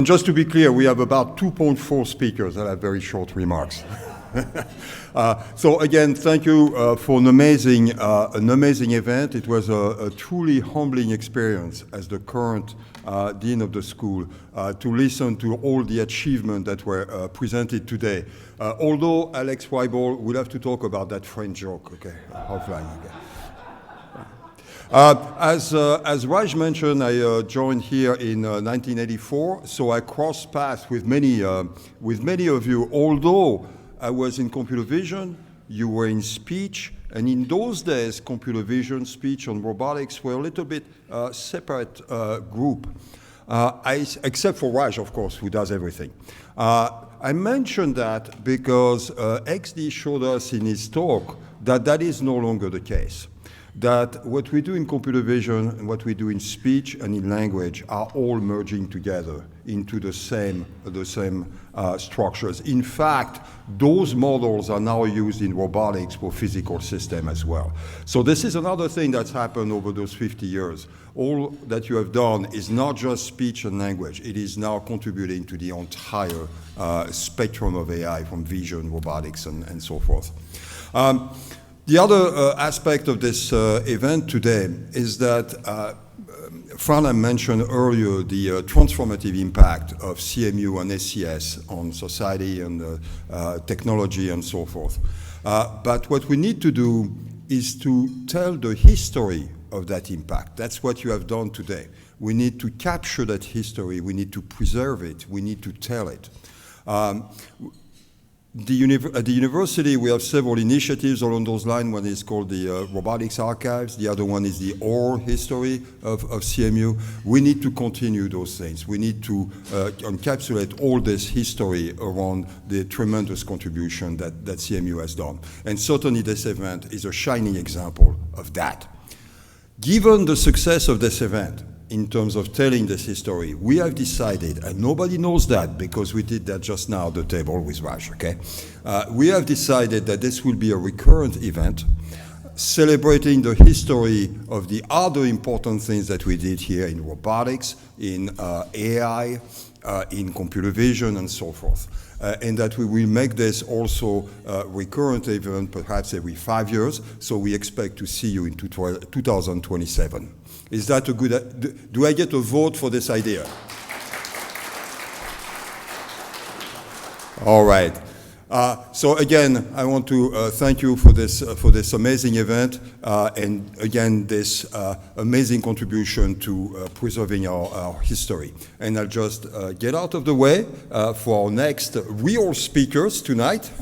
Just to be clear, we have about 2.4 speakers that have very short remarks. So again, thank you for an amazing event. It was a truly humbling experience as the current dean of the school to listen to all the achievements that were presented today. Although Alex Weibel will have to talk about that French joke, okay, offline. Okay. As Raj mentioned, I joined here in 1984, so I crossed paths with many of you. Although I was in computer vision, you were in speech, and in those days, computer vision, speech, and robotics were a little bit separate group, except for Raj, of course, who does everything. I mentioned that because XD showed us in his talk that that is no longer the case. That what we do in computer vision and what we do in speech and in language are all merging together into the same structures. In fact, those models are now used in robotics for physical system as well. So this is another thing that's happened over those 50 years. All that you have done is not just speech and language. It is now contributing to the entire spectrum of AI, from vision, robotics, and so forth. The other aspect of this event today is that Fran mentioned earlier the transformative impact of CMU and SCS on society and technology and so forth. But what we need to do is to tell the history of that impact. That's what you have done today. We need to capture that history. We need to preserve it. We need to tell it. At the university, we have several initiatives along those lines. One is called the Robotics Archives. The other one is the oral history of CMU. We need to continue those things. We need to encapsulate all this history around the tremendous contribution that CMU has done. And certainly this event is a shining example of that. Given the success of this event, in terms of telling this history, we have decided, and nobody knows that because we did that just now at the table with Raj, okay? We have decided that this will be a recurrent event, celebrating the history of the other important things that we did here in robotics, in AI, in computer vision, and so forth. And that we will make this also a recurrent event, perhaps every 5 years, so we expect to see you in 2027. Is that a good, do I get a vote for this idea? All right. So again, I want to thank you for this amazing event, and again, this amazing contribution to preserving our history. And I'll just get out of the way for our next real speakers tonight.